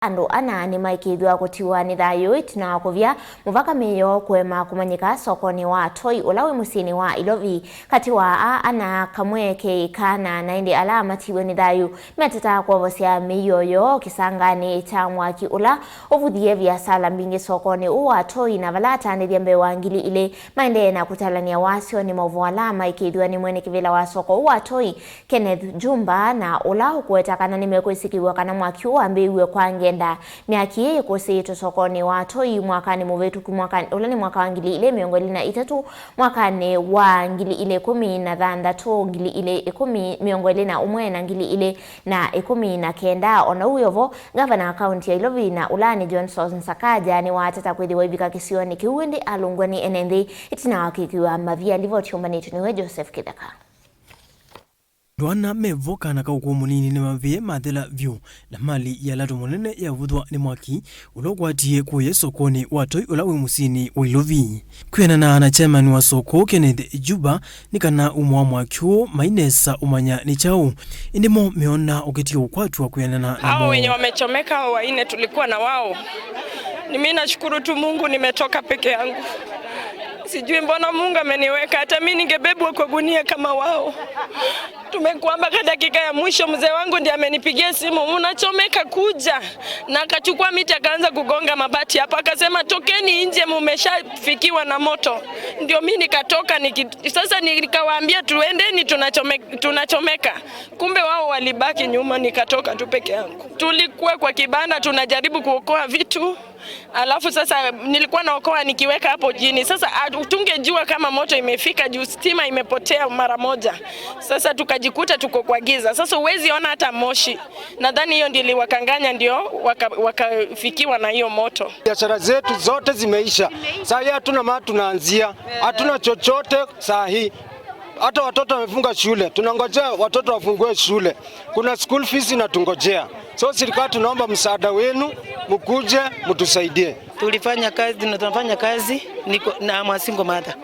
Andu ana ni maikithwa gutiwa ni thayu itina kuvya muvaka meyo kwema kumanyika sokoni wa Toi ulawi musini wa Ilovi kati wa ana kamwe ke kana na indi ala matiwe ni thayu metata kwavosia meyo yo kisangani cha mwaki ula ovuthie vya sala mbingi sokoni wa Toi na valata ni dhiambe wa ngili ile maende na kutalania wasio ni movu ala maikithwa ni mwene kivila wa soko wa Toi Kenneth Jumba na ula ukuetakana ni mekwisikiwa kana mwaki wa mbiwe kwa ngenda miaki yekose sokoni wa Toi mwakani muvetu mwakani ulani mwaka wa ngili ile miongo na itatu mwakani wa ngili ile 16 ngili ile 10 miongo na umwe na ngili ile na 19 ona uyovo gavana county ya Ilovi na ulani Johnson Sakaja ni watata kwithiwa ibika kisioni kiwindi alungwani enende itina wakikiwa mavia livotiombanitu niwe Joseph Kidaka. Dwana mevoka na kauko munini ni mavie mathela vyu na mali ya lato monene ya vuthwa ni mwaki ulogwatie kuye sokoni wa Toi ulawi musini wa Ilovi. Kuyana na chairman wa soko Kenneth Jumba nikana umwa mwakyo mainesa umanya ni chao indimo meona ukitio ukwatu wa kuyana na hao wenye wamechomeka waine tulikuwa na wao. Mimi nashukuru tu Mungu nimetoka peke yangu. Sijui mbona Mungu ameniweka hata mimi ningebebwa kwa gunia kama wao. Tumekuamba kwa dakika ya mwisho mzee wangu ndiye amenipigia simu, "Mnachomeka kuja." Na akachukua miti akaanza kugonga mabati hapa akasema tokeni nje mmeshafikiwa na moto. Ndio mimi nikatoka sasa nikawaambia tuendeni tunachomeka. Kumbe wao walibaki nyuma nikatoka tu peke yangu. Tulikuwa kwa kibanda tunajaribu kuokoa vitu. Alafu sasa nilikuwa naokoa nikiweka hapo chini. Sasa tungejua kama moto imefika juu stima imepotea mara moja. Sasa tukajikuta tuko kwa giza. Sasa huwezi ona hata moshi. Nadhani hiyo ndio iliwakanganya ndio wakafikiwa na hiyo moto. Biashara zetu zote zimeisha. Sasa hii hatuna mahali tunaanzia. Hatuna chochote saa hii. Hata watoto wamefunga shule. Tunangojea watoto wafungue shule. Kuna school fees inatungojea. So serikali tunaomba msaada wenu, mkuje mtusaidie. Tulifanya kazi, tunafanya kazi niko na mwasingo mata.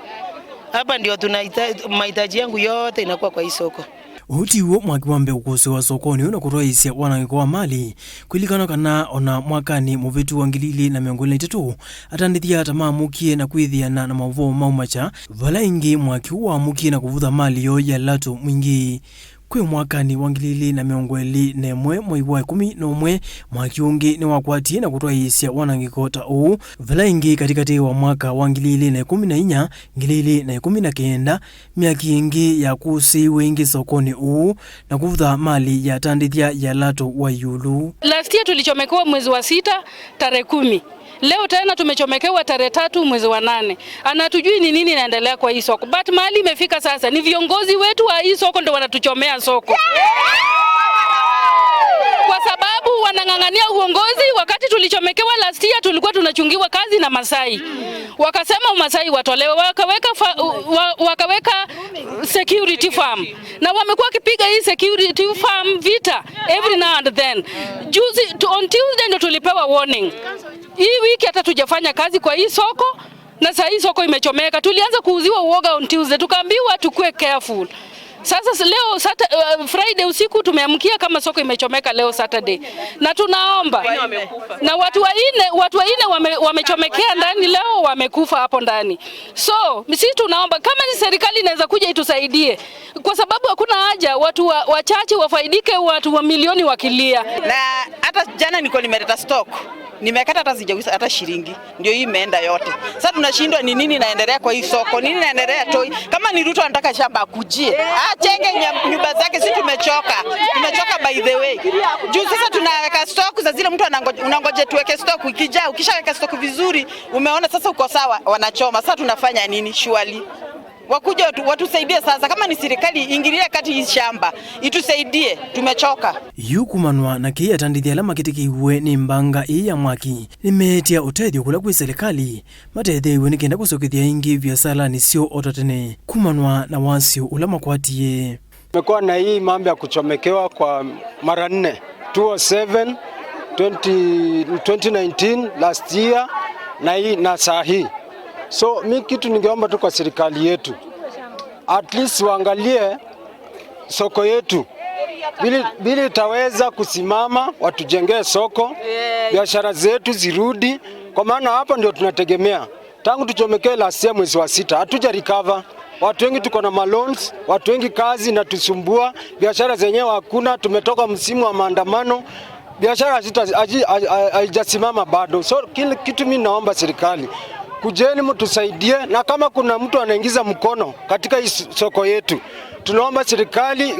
Hapa ndio tunahitaji mahitaji yangu yote inakuwa kwa hii soko. Uti huo mwaki wambe ukose wa sokoni unakuroisia wanangiko wa mali kuilikana kana ona mwakani muvetu wa ngilili na miongo itatu atandithia tamamukie na kwithiana na mavo maumacha vala ingi mwaki wa mukie na kuvutha mali yo ya lato mwingi kwe mwakani wa ngilili na miongo na mwe mwai wa 11 mwaki ungi ni wakwatie na kuroisia wanangiko ta u vala ingi katikati wa mwaka wa ngilili na 14 ngilili na 19 miaki ingi ya kusi wengi sokoni u na kuvutha mali ya tandithia ya lato wa yulu. Last year tulichomekewa mwezi wa 6 tarehe 10. Leo tena tumechomekewa tarehe 3 mwezi wa 8. Anatujui ni nini inaendelea kwa hii soko. But mali imefika sasa ni viongozi wetu wa hii soko ndio wanatuchomea soko. Kwa sababu wanang'ang'ania uongozi. Wakati tulichomekewa last year tulikuwa tunachungiwa kazi na Masai. Wakasema Masai watolewe, wakaweka security farm. Na wamekuwa kipiga hii security farm vita every now and then. On Tuesday ndio tulipewa warning. Hii wiki hata tujafanya kazi kwa hii soko na sasa hii soko imechomeka. Tulianza kuuziwa uoga on Tuesday, tukaambiwa tukue careful. Sasa leo Friday usiku tumeamkia kama soko imechomeka leo Saturday. Na tunaomba na watu waine wamechomekea ndani leo wamekufa hapo ndani. So sisi tunaomba kama ni serikali inaweza kuja itusaidie kwa sababu hakuna haja watu wachache wafaidike watu wa milioni wakilia. Na hata jana niko nimeleta stock. Nimekata hata sijauza hata shilingi. Ndio hii imeenda yote. Sasa tunashindwa ni nini inaendelea kwa hii soko? Nini inaendelea Toi? Kama ni Ruto anataka shamba akujie. Chenge nyumba zake, sisi tumechoka. Tumechoka by the way. Juu sasa tunaweka stock za zile mtu unangoje tuweke stock ikija, ukishaweka stock vizuri, umeona sasa uko sawa, wanachoma. Sasa tunafanya nini? Surely wakuja watusaidie sasa, kama ni serikali ingilia kati hii shamba itusaidie, tumechoka. Yukumanwa na kia tandithia lama kitikiwe ni mbanga ii ya mwaki nimetia utethio kula kwi serikali matetheiwe ni kenda kusokithia ingi vya sala nisio ototene kumanwa na wasio ulama kwatie. Tumekuwa na hii mambo ya kuchomekewa kwa mara 4 2007 2019 last year na hii na saa hii. So mimi kitu ningeomba tu kwa serikali yetu, at least waangalie soko yetu bili itaweza kusimama, watujengee soko, biashara zetu zirudi, kwa maana hapa ndio tunategemea. Tangu tuchomekee last year mwezi wa 6 hatuja recover. Watu wengi tuko na loans, watu wengi kazi na tusumbua, biashara zenyewe hakuna, tumetoka msimu wa maandamano, biashara haijasimama bado. So kile kitu mimi naomba serikali, kujeni mtusaidie, na kama kuna mtu anaingiza mkono katika hii soko yetu, tunaomba serikali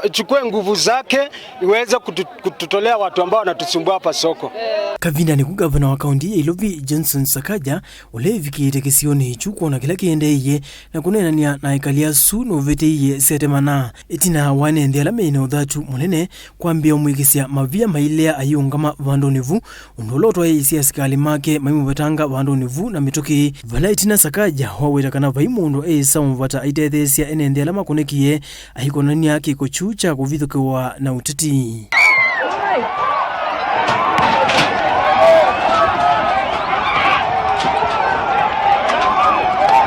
ichukue nguvu zake iweze kututolea watu ambao wanatusumbua hapa soko. Kavinda ni gavana wa kaunti ya Ilovi Johnson Sakaja ulevikite kisioni hichu kuona kila kiendeye na kunenania na ikalia su noveteye setemana itina wanendela meina udhatu munene kwambia umwikisia mavia mailea ayungama vandonivu undolotwa isi asikali make maimu batanga vandonivu na mitoki vala itina Sakaja wawetakana vaimundo samuvata aitethesia enendela makonekie ahikonania kiko chucha kuvithokewa na uteti.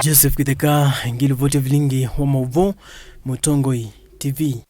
Joseph Kitheka, Ngilivote Vilingi wa Mauvo, Mutongoi TV.